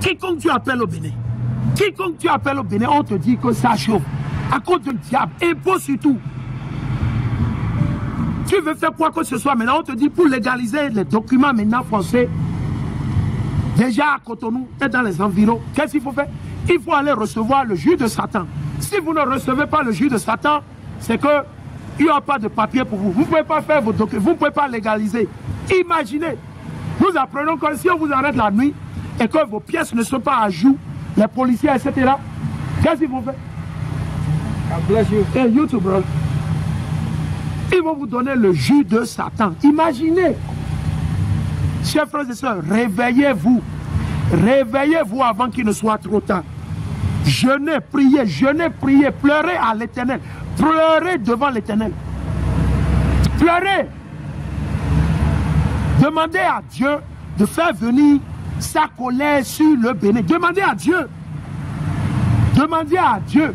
Quiconque tu appelles au Bénin, quiconque tu appelles au Bénin, on te dit que ça chauffe. À cause du diable, impôt surtout. Tu veux faire quoi que ce soit maintenant, on te dit pour légaliser les documents maintenant français, déjà à Cotonou et dans les environs, qu'est-ce qu'il faut faire? Il faut aller recevoir le jus de Satan. Si vous ne recevez pas le jus de Satan, c'est que il n'y aura pas de papier pour vous. Vous ne pouvez pas faire vos documents, vous ne pouvez pas légaliser. Imaginez, nous apprenons que si on vous arrête la nuit et que vos pièces ne sont pas à jour, les policiers, etc., qu'est-ce qu'ils vont faire? Hey, YouTube, bro. Ils vont vous donner le jus de Satan. Imaginez. Chers frères et sœurs, réveillez-vous. Réveillez-vous avant qu'il ne soit trop tard. Jeûnez, priez, pleurez à l'Éternel. Pleurez devant l'Éternel. Pleurez. Demandez à Dieu de faire venir sa colère sur le Bénin. Demandez à Dieu. Demandez à Dieu.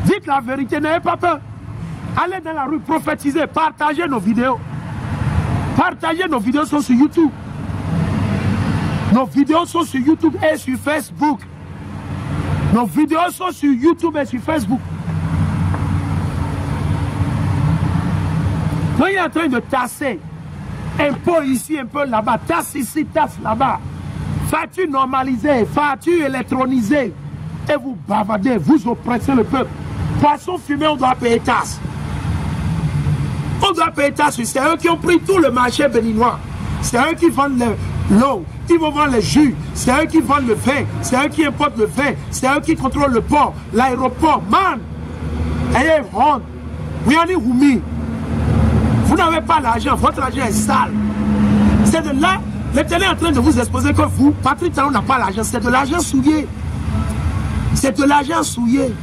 Dites la vérité, n'ayez pas peur. Allez dans la rue, prophétisez, partagez nos vidéos. Partagez nos vidéos sont sur YouTube. Nos vidéos sont sur YouTube et sur Facebook. Nos vidéos sont sur YouTube et sur Facebook. Quand il est en train de tasser, un peu ici, un peu là-bas, tasse ici, tasse là-bas, facture normalisée, facture électronisée, et vous bavardez, vous oppressez le peuple. Poisson fumé, on doit payer tasse. On doit payer tasse. C'est eux qui ont pris tout le marché béninois. C'est eux qui vendent l'eau, ils vont vendre les jus. C'est eux qui vendent le vin. C'est eux qui importent le vin. C'est eux qui contrôlent le port, l'aéroport. Man, ayez honte. Vous en êtes oumi. Vous n'avez pas l'argent. Votre argent est sale. C'est de là, l'Éternel est en train de vous exposer que vous, Patrick Talon n'a pas l'argent. C'est de l'argent souillé. C'est de l'argent souillé.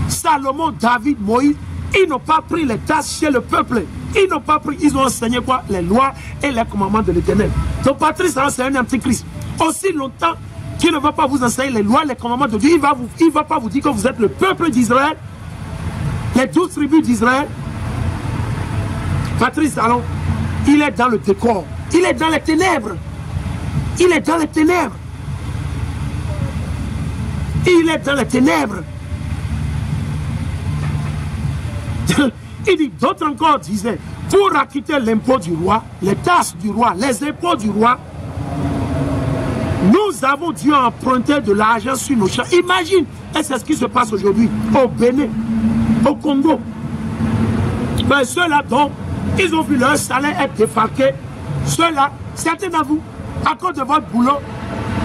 Salomon, David, Moïse, ils n'ont pas pris les tâches chez le peuple. Ils n'ont pas pris, ils ont enseigné quoi? Les lois et les commandements de l'Éternel. Donc Patrice, c'est un antichrist. Aussi longtemps qu'il ne va pas vous enseigner les lois, les commandements de Dieu, il ne va pas vous dire que vous êtes le peuple d'Israël, les 12 tribus d'Israël. Patrice, alors, il est dans le décor. Il est dans les ténèbres. Il est dans les ténèbres. Il est dans les ténèbres. Il dit, d'autres encore disaient, pour acquitter l'impôt du roi, les taxes du roi, les impôts du roi, nous avons dû emprunter de l'argent sur nos champs. Imagine, et c'est ce qui se passe aujourd'hui au Bénin, au Congo. Ben, ceux-là, donc, ils ont vu leur salaire être défalqué. Ceux-là, certains d'entre vous, à cause de votre boulot,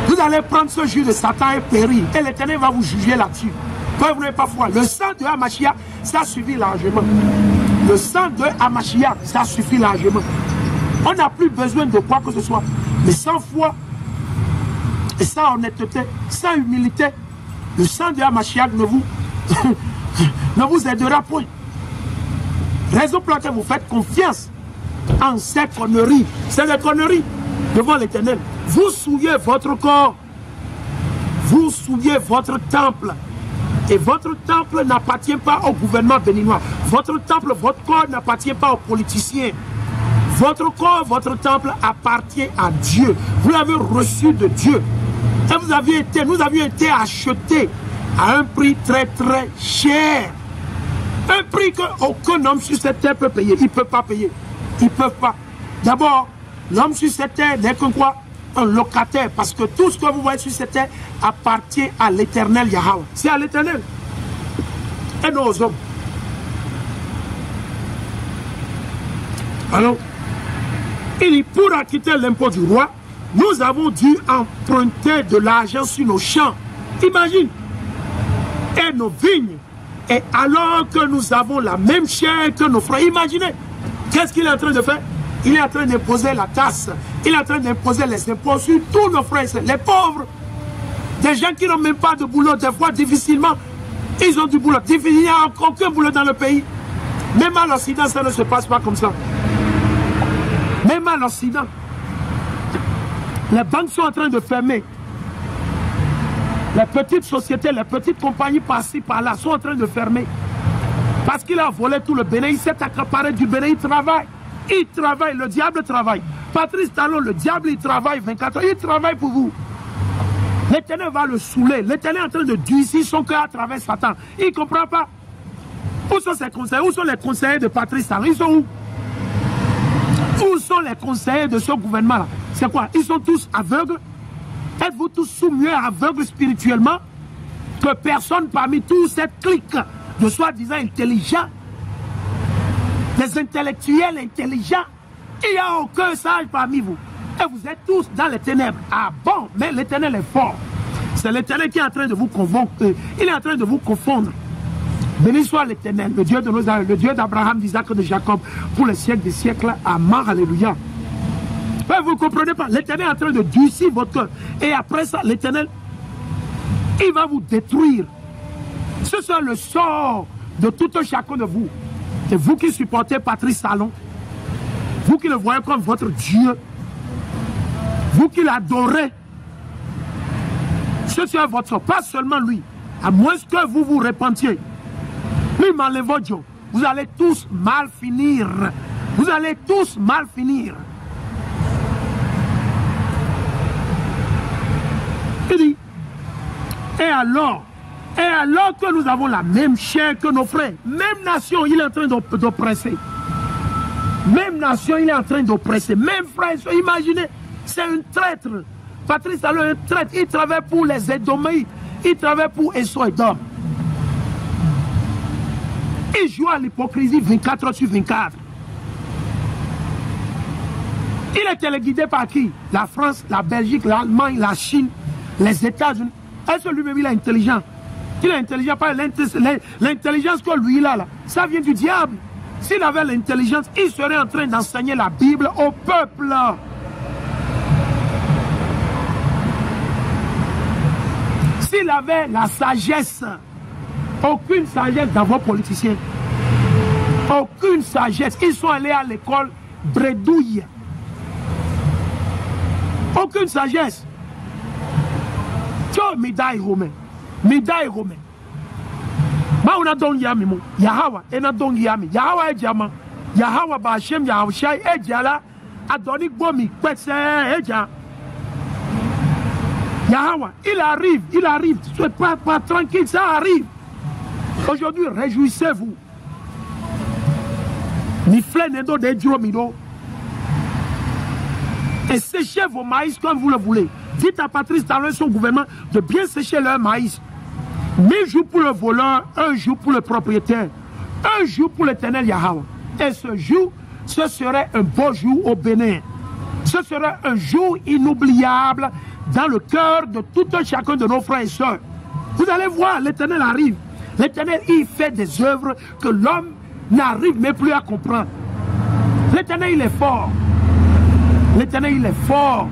vous allez prendre ce jus de Satan et périr. Et l'Éternel va vous juger là-dessus. Vous n'avez pas foi. Le sang de Hamashiach, ça suffit largement. Le sang de Hamashiach, ça suffit largement. On n'a plus besoin de quoi que ce soit. Mais sans foi, et sans honnêteté, sans humilité, le sang de Hamashiach ne vous aidera point. Raison pour laquelle vous faites confiance en ces conneries. C'est des conneries devant l'Éternel. Vous souillez votre corps. Vous souillez votre temple. Et votre temple n'appartient pas au gouvernement béninois. Votre temple, votre corps n'appartient pas aux politiciens. Votre corps, votre temple appartient à Dieu. Vous l'avez reçu de Dieu. Et nous avions été achetés à un prix très très cher. Un prix qu'aucun homme sur cette terre peut payer. Ils ne peuvent pas payer. Ils ne peuvent pas. D'abord, l'homme sur cette terre n'est qu'un quoi? Un locataire, parce que tout ce que vous voyez sur cette terre appartient à l'Éternel Yahweh. C'est à l'Éternel et non aux hommes. Alors, il dit, pour acquitter l'impôt du roi, nous avons dû emprunter de l'argent sur nos champs. Imagine. Et nos vignes. Et alors que nous avons la même chair que nos frères. Imaginez. Qu'est-ce qu'il est en train de faire? Il est en train d'imposer la taxe. Il est en train d'imposer les impôts sur tous nos frères, les pauvres. Des gens qui n'ont même pas de boulot, des fois difficilement, ils ont du boulot. Il n'y a aucun boulot dans le pays. Même à l'Occident, ça ne se passe pas comme ça. Même à l'Occident. Les banques sont en train de fermer. Les petites sociétés, les petites compagnies par-ci, par-là sont en train de fermer. Parce qu'il a volé tout le Bénin, il s'est accaparé du Bénin, il travaille. Il travaille, le diable travaille. Patrice Talon, le diable, il travaille 24 heures. Il travaille pour vous. L'Éternel va le saouler. L'Éternel est en train de durcir son cœur à travers Satan. Il ne comprend pas. Où sont ses conseillers? Où sont les conseillers de Patrice Talon? Ils sont où? Où sont les conseillers de ce gouvernement-là? C'est quoi? Ils sont tous aveugles? Êtes-vous tous soumis aveugles spirituellement? Que personne parmi tous cette clique de soi-disant intelligents, des intellectuels intelligents, il n'y a aucun sage parmi vous. Et vous êtes tous dans les ténèbres. Ah bon, mais l'Éternel est fort. C'est l'Éternel qui est en train de vous convaincre. Il est en train de vous confondre. Béni soit l'Éternel, le Dieu de nos aïeux, le Dieu d'Abraham, d'Isaac et de Jacob, pour les siècles des siècles. Amen, alléluia. Mais vous ne comprenez pas, l'Éternel est en train de durcir votre cœur. Et après ça, l'Éternel, il va vous détruire. Ce sera le sort de tout un chacun de vous. C'est vous qui supportez Patrice Talon. Vous qui le voyez comme votre Dieu. Vous qui l'adorez. Ce sera votre sort, pas seulement lui. À moins que vous vous repentiez. Lui, m'enlève Dieu. Vous allez tous mal finir. Vous allez tous mal finir. Il dit, et alors que nous avons la même chair que nos frères, même nation, il est en train d'oppresser. Même nation, il est en train d'oppresser. Même frère, imaginez, c'est un traître. Patrice Talon est un traître. Il travaille pour les Édomites. Il travaille pour Esau-Edom. Il joue à l'hypocrisie 24 heures sur 24. Il est téléguidé par qui? La France, la Belgique, l'Allemagne, la Chine, les États-Unis. Est-ce que lui-même il est intelligent? Il est intelligent, pas l'intelligence que lui il a là. Ça vient du diable. S'il avait l'intelligence, il serait en train d'enseigner la Bible au peuple. S'il avait la sagesse, aucune sagesse dans vos politiciens. Aucune sagesse. Ils sont allés à l'école bredouille. Aucune sagesse. Tu médaille romain. Médaille romain. Mauna don yami mo. Yahawa ena don yami. Yahawa ejama. Yahawa ba Hashem Yahushai ejala. Adonik bomi petse eja. Yahawa, il arrive. Soyez pas tranquille, ça arrive. Aujourd'hui, réjouissez-vous. Et séchez vos maïs comme vous le voulez. Dites à Patrice Talon et son gouvernement de bien sécher leur maïs. 1000 jours pour le voleur, 1 jour pour le propriétaire, 1 jour pour l'Éternel Yahweh. Et ce jour, ce serait un beau jour au Bénin. Ce serait un jour inoubliable dans le cœur de tout un chacun de nos frères et sœurs. Vous allez voir, l'Éternel arrive. L'Éternel, il fait des œuvres que l'homme n'arrive même plus à comprendre. L'Éternel, il est fort. L'Éternel, il est fort.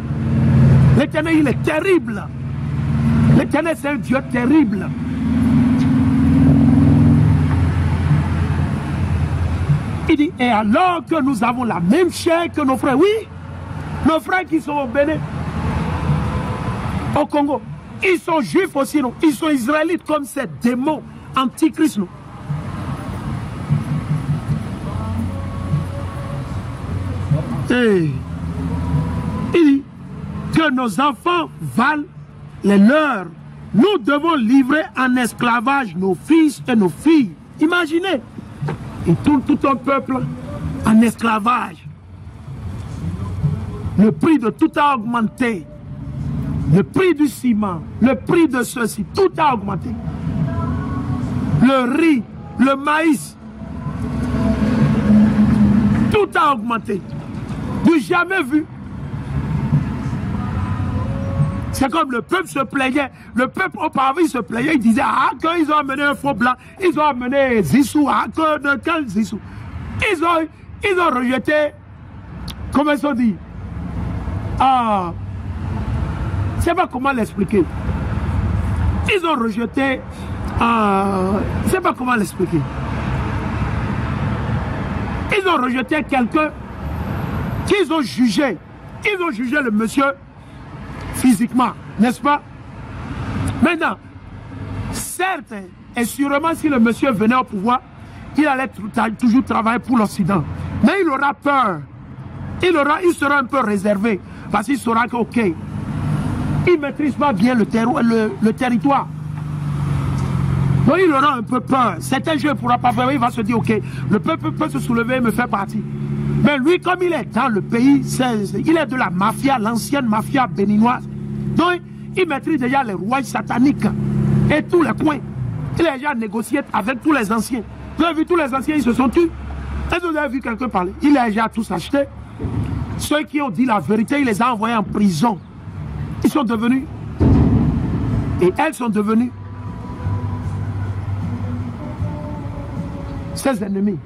L'Éternel, il est terrible. L'Éternel, c'est un Dieu terrible. Il dit, et alors que nous avons la même chair que nos frères, oui, nos frères qui sont au Bénin, au Congo, ils sont juifs aussi, non? Ils sont israélites comme ces démons antichrist, non? Et il dit que nos enfants valent les leurs. Nous devons livrer en esclavage nos fils et nos filles. Imaginez, ils tournent tout un peuple en esclavage. Le prix de tout a augmenté. Le prix du ciment, le prix de ceci, tout a augmenté. Le riz, le maïs, tout a augmenté. Du jamais vu. C'est comme le peuple se plaignait. Le peuple auparavant il se plaignait. Il disait, ah, qu'ils ont amené un faux blanc. Ils ont amené Zissou. Ah, de quel Zissou? Ils ont rejeté. Comment ils ont dit? Ah. Je ne sais pas comment l'expliquer. Ils ont rejeté. Je ne sais pas comment l'expliquer. Ils ont rejeté quelqu'un qu'ils ont jugé. Ils ont jugé le monsieur physiquement, n'est-ce pas? Maintenant, certes, et sûrement si le monsieur venait au pouvoir, il allait toujours travailler pour l'Occident. Mais il aura peur. il sera un peu réservé. Parce qu'il saura que, ok, il ne maîtrise pas bien le territoire. Donc il aura un peu peur. Certains jeux ne pourra pas faire. Il va se dire, ok, le peuple peut se soulever et me faire partie. Mais lui, comme il est dans le pays, il est de la mafia, l'ancienne mafia béninoise. Donc, il maîtrise déjà les rois sataniques et tous les coins. Il a déjà négocié avec tous les anciens. Vous avez vu, tous les anciens, ils se sont tués. Est-ce que vous avez vu quelqu'un parler? Il a déjà tous acheté. Ceux qui ont dit la vérité, il les a envoyés en prison. Ils sont devenus, et elles sont devenues, ses ennemis.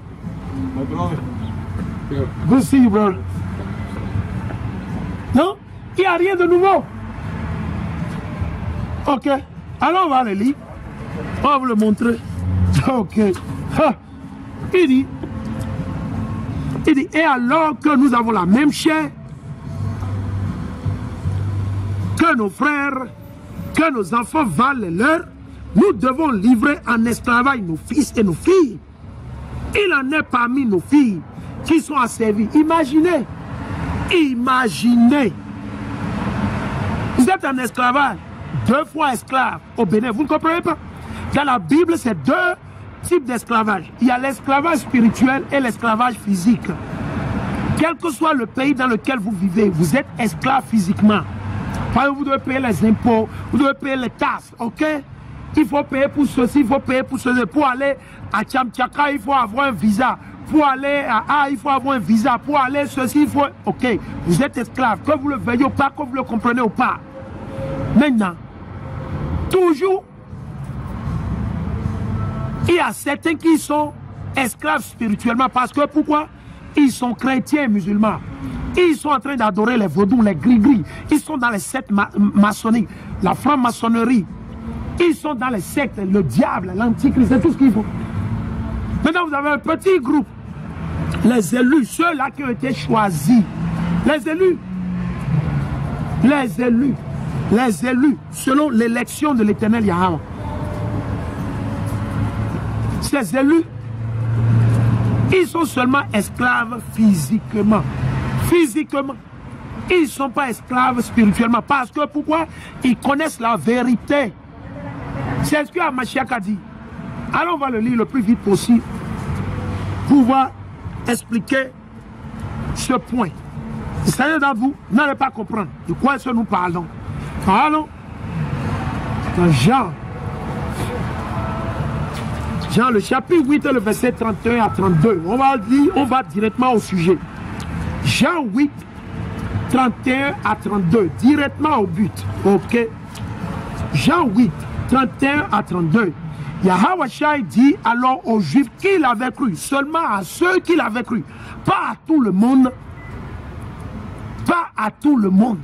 Good to see you, brother. Non, il n'y a rien de nouveau. Ok, alors on va le lire. On va vous le montrer. Ok. Il dit, et alors que nous avons la même chair que nos frères, que nos enfants valent les leurs, nous devons livrer en esclavage nos fils et nos filles. Il en est parmi nos filles qui sont asservies. Imaginez, imaginez. Vous êtes en esclavage, 2 fois esclave au Bénin. Vous ne comprenez pas? Dans la Bible, c'est 2 types d'esclavage. Il y a l'esclavage spirituel et l'esclavage physique. Quel que soit le pays dans lequel vous vivez, vous êtes esclave physiquement. Parce que vous devez payer les impôts, vous devez payer les taxes, ok? Il faut payer pour ceci, il faut payer pour ceci. Pour aller à Tchamtchaka, il faut avoir un visa. Pour aller à A, il faut avoir un visa. Pour aller ceci, il faut... Ok, vous êtes esclave. Que vous le veuillez ou pas, que vous le comprenez ou pas. Maintenant, toujours, il y a certains qui sont esclaves spirituellement. Parce que pourquoi? Ils sont chrétiens et musulmans. Ils sont en train d'adorer les vaudous, les gris-gris. Ils sont dans les sectes maçonniques, la franc-maçonnerie. Ils sont dans les sectes, le diable, l'antichrist, c'est tout ce qu'il faut. Maintenant, vous avez un petit groupe. Les élus, ceux-là qui ont été choisis. Les élus. Les élus. Les élus, selon l'élection de l'Éternel Yahweh. Ces élus, ils sont seulement esclaves physiquement. Physiquement. Ils ne sont pas esclaves spirituellement. Parce que pourquoi? Ils connaissent la vérité. C'est ce que Hamashiach a dit. Alors on va le lire le plus vite possible pour pouvoir expliquer ce point. Certains d'entre vous n'allez pas comprendre de quoi est-ce que nous parlons. Allons dans Jean. Jean, le chapitre 8, le verset 31 à 32. On va lire, on va directement au sujet. Jean 8, 31 à 32. Directement au but. Ok. Jean 8, 31 à 32. Yahweh Shai dit alors aux Juifs qu'il avait cru, seulement à ceux qui l'avaient cru, pas à tout le monde. Pas à tout le monde.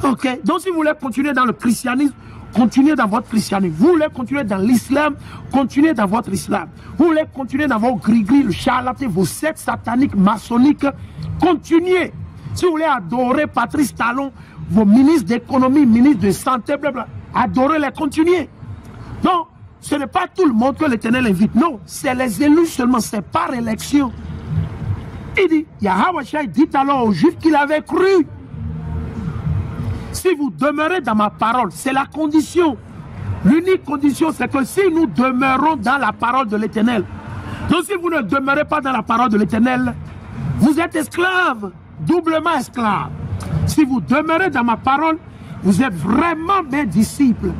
Ok. Donc si vous voulez continuer dans le christianisme, continuez dans votre christianisme. Vous voulez continuer dans l'islam, continuez dans votre islam. Vous voulez continuer dans vos gris-gris, le charlatan, vos sectes sataniques, maçonniques, continuez. Si vous voulez adorer Patrice Talon, vos ministres d'économie, ministres de santé, blablabla, adorez-les, continuez. Donc, ce n'est pas tout le monde que l'Éternel invite. Non, c'est les élus seulement, c'est par élection. Il dit, Yahweh Shai dit alors aux Juifs qu'il avait cru. Si vous demeurez dans ma parole, c'est la condition. L'unique condition, c'est que si nous demeurons dans la parole de l'Éternel. Donc si vous ne demeurez pas dans la parole de l'Éternel, vous êtes esclave, doublement esclave. Si vous demeurez dans ma parole, vous êtes vraiment mes disciples.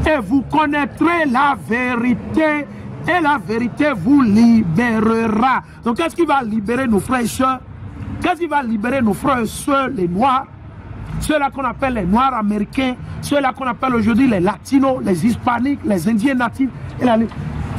Et vous connaîtrez la vérité. Et la vérité vous libérera. Donc qu'est-ce qui va libérer nos frères et sœurs? Qu'est-ce qui va libérer nos frères et sœurs, les Noirs? Ceux-là qu'on appelle les Noirs américains, ceux-là qu'on appelle aujourd'hui les Latinos, les Hispaniques, les Indiens natifs.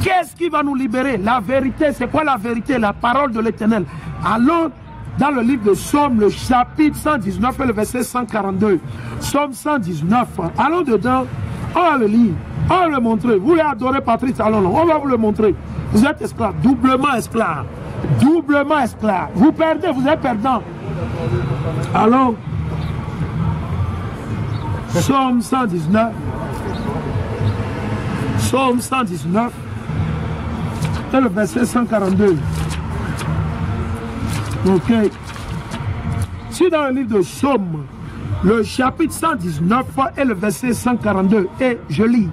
Qu'est-ce qui va nous libérer? La vérité, c'est quoi la vérité? La parole de l'Éternel. Allons dans le livre de Psaume, le chapitre 119 et le verset 142. Psaume 119. Allons dedans, on va le lire, on va le montrer. Vous voulez adorer Patrice, allons, on va vous le montrer. Vous êtes esclave, doublement esclave. Doublement esclave. Vous perdez, vous êtes perdant. Allons. Psaume 119. Psaume 119. Et le verset 142. Ok. Si dans le livre de Somme, le chapitre 119 et le verset 142, et je lis,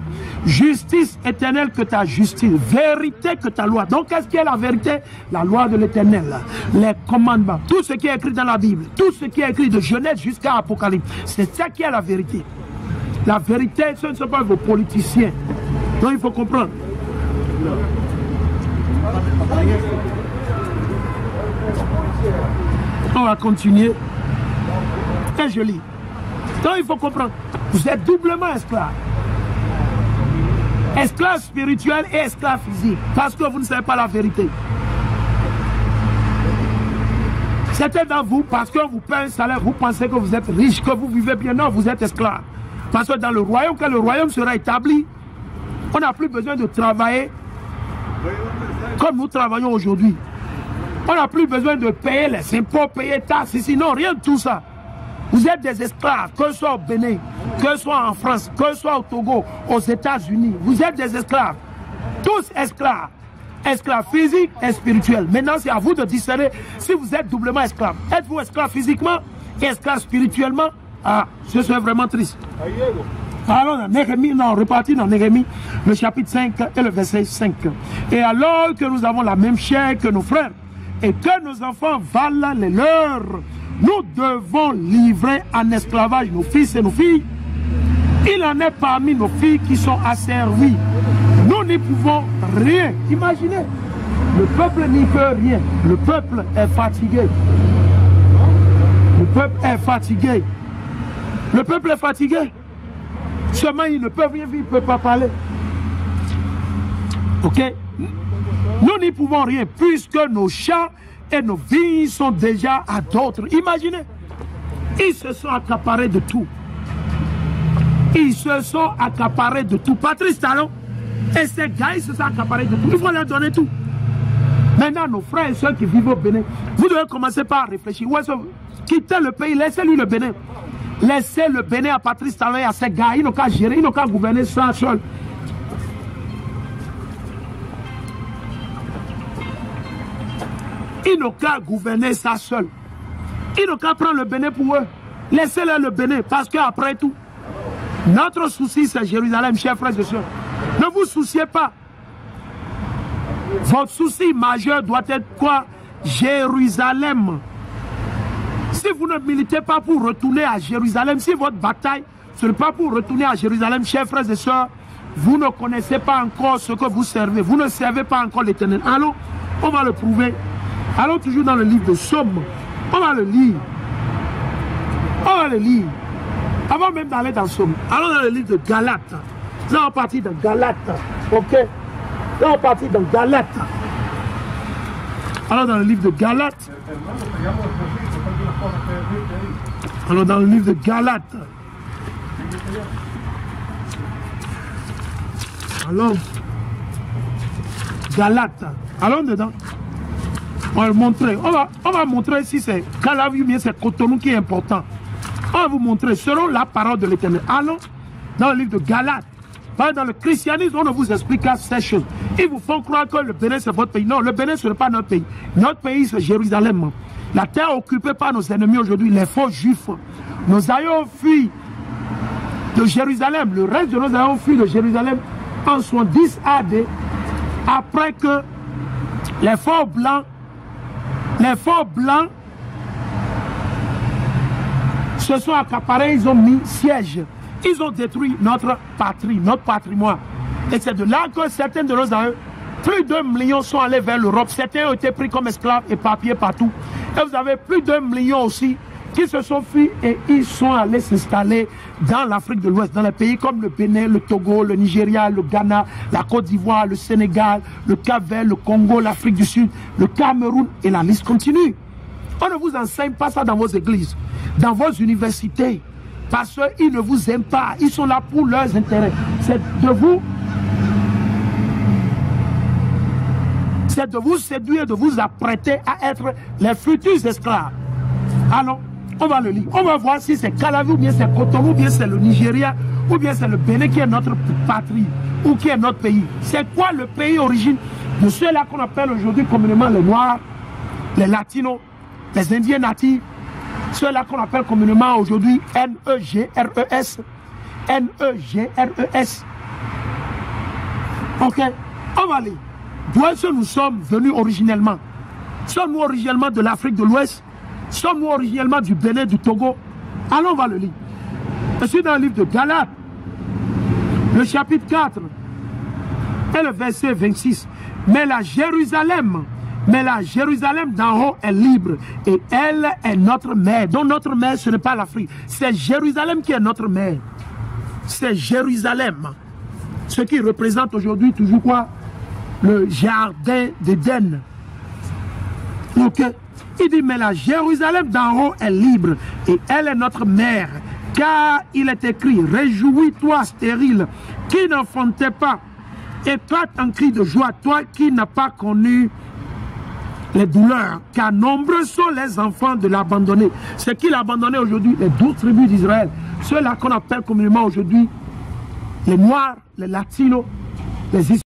justice éternelle que ta justice, vérité que ta loi. Donc qu'est-ce qui est la vérité? La loi de l'éternel, les commandements, tout ce qui est écrit dans la Bible, tout ce qui est écrit de Genèse jusqu'à Apocalypse, c'est ça qui est la vérité. La vérité, ce ne sont pas vos politiciens. Donc il faut comprendre. On va continuer. Et je lis. Donc il faut comprendre. Vous êtes doublement esclave. Esclave spirituel et esclave physique. Parce que vous ne savez pas la vérité. Certains d'entre vous, parce qu'on vous paie un salaire, vous pensez que vous êtes riche, que vous vivez bien. Non, vous êtes esclave. Parce que dans le royaume, quand le royaume sera établi, on n'a plus besoin de travailler comme nous travaillons aujourd'hui. On n'a plus besoin de payer les impôts, payer taxes, sinon rien de tout ça. Vous êtes des esclaves, que ce soit au Bénin, que ce soit en France, que ce soit au Togo, aux États-Unis. Vous êtes des esclaves. Tous esclaves. Esclaves physiques et spirituels. Maintenant, c'est à vous de discerner si vous êtes doublement esclaves. Êtes-vous esclave physiquement et esclave spirituellement? Ah, ce serait vraiment triste. Alors, dans Néhémie, on repartit dans Néhémie, le chapitre 5 et le verset 5. Et alors que nous avons la même chair que nos frères, et que nos enfants valent les leurs, nous devons livrer en esclavage nos fils et nos filles. Il en est parmi nos filles qui sont asservies. Nous n'y pouvons rien. Imaginez, le peuple n'y peut rien. Le peuple est fatigué. Le peuple est fatigué. Le peuple est fatigué. Seulement, ils ne peuvent rien vivre, ils ne peuvent pas parler. Ok? Nous n'y pouvons rien, puisque nos champs et nos vignes sont déjà à d'autres. Imaginez, ils se sont accaparés de tout. Ils se sont accaparés de tout. Patrice Talon et ces gars, ils se sont accaparés de tout. Il faut leur donner tout. Maintenant, nos frères et soeurs qui vivent au Bénin, vous devez commencer par réfléchir. Quittez le pays, laissez-lui le Bénin. Laissez le Bénin à Patrice Talon et à ces gars. Ils n'ont qu'à gérer, ils n'ont qu'à gouverner ça seul. Ils n'ont qu'à gouverner ça seul. Ils n'ont qu'à prendre le Bénin pour eux. Laissez-leur le Bénin, parce qu'après tout, notre souci c'est Jérusalem, chers frères et sœurs. Ne vous souciez pas. Votre souci majeur doit être quoi? Jérusalem. Si vous ne militez pas pour retourner à Jérusalem, si votre bataille, ce n'est pas pour retourner à Jérusalem, chers frères et sœurs, vous ne connaissez pas encore ce que vous servez. Vous ne servez pas encore l'Éternel. Allons, on va le prouver. Allons toujours dans le livre de Somme. On va le lire. On va le lire. Avant même d'aller dans Somme. Allons dans le livre de Galates. Là, on partit dans Galates. Ok? Là, on partit dans Galates. Alors dans le livre de Galates. Alors dans le livre de Galates. Alors, Galates. Allons dedans. On va le montrer. On va montrer si c'est Calaviou, bien c'est Cotonou qui est important. On va vous montrer selon la parole de l'Éternel. Allons dans le livre de Galates. Dans le christianisme, on ne vous explique pas ces choses. Ils vous font croire que le Bénin c'est votre pays. Non, le Bénin ce n'est pas notre pays. Notre pays c'est Jérusalem. La terre occupée par nos ennemis aujourd'hui, les faux juifs. Nous ayons fui de Jérusalem. Le reste de nous ayons fui de Jérusalem en 70 AD. Après que les faux blancs se sont accaparés, ils ont mis siège. Ils ont détruit notre patrie, notre patrimoine. Et c'est de là que certains de nos aïeux, plus d'1 million sont allés vers l'Europe. Certains ont été pris comme esclaves et papiers partout. Et vous avez plus d'1 million aussi qui se sont fuis et ils sont allés s'installer dans l'Afrique de l'Ouest, dans les pays comme le Bénin, le Togo, le Nigeria, le Ghana, la Côte d'Ivoire, le Sénégal, le Cap-Vert, le Congo, l'Afrique du Sud, le Cameroun et la liste continue. On ne vous enseigne pas ça dans vos églises, dans vos universités. Parce qu'ils ne vous aiment pas. Ils sont là pour leurs intérêts. C'est de vous séduire, de vous apprêter à être les futurs esclaves. Alors, on va le lire. On va voir si c'est Calaviou, ou bien c'est Cotonou, ou bien c'est le Nigeria, ou bien c'est le Bénin qui est notre patrie, ou qui est notre pays. C'est quoi le pays origine de ceux-là qu'on appelle aujourd'hui communément les Noirs, les Latinos, les Indiens natifs, Ceux-là qu'on appelle communément aujourd'hui N-E-G-R-E-S. N-E-G-R-E-S. Ok, on va aller. D'où est-ce que nous sommes venus originellement? Sommes-nous originellement de l'Afrique de l'Ouest? Sommes-nous originellement du Bénin, du Togo? Allons, on va le lire. Je suis dans le livre de Galates, le chapitre 4, et le verset 26. Mais la Jérusalem d'en haut est libre, et elle est notre mère. Donc notre mère, ce n'est pas l'Afrique. C'est Jérusalem qui est notre mère. C'est Jérusalem. Ce qui représente aujourd'hui toujours quoi? Le jardin d'Éden. Ok. Il dit, mais la Jérusalem d'en haut est libre, et elle est notre mère. Car il est écrit, réjouis-toi stérile, qui n'enfantait pas, et toi en cri de joie, toi qui n'as pas connu les douleurs, car nombreux sont les enfants de l'abandonné. C'est qui l'abandonné aujourd'hui? Les 12 tribus d'Israël. Ceux-là qu'on appelle communément aujourd'hui les Noirs, les Latinos, les Hispaniques.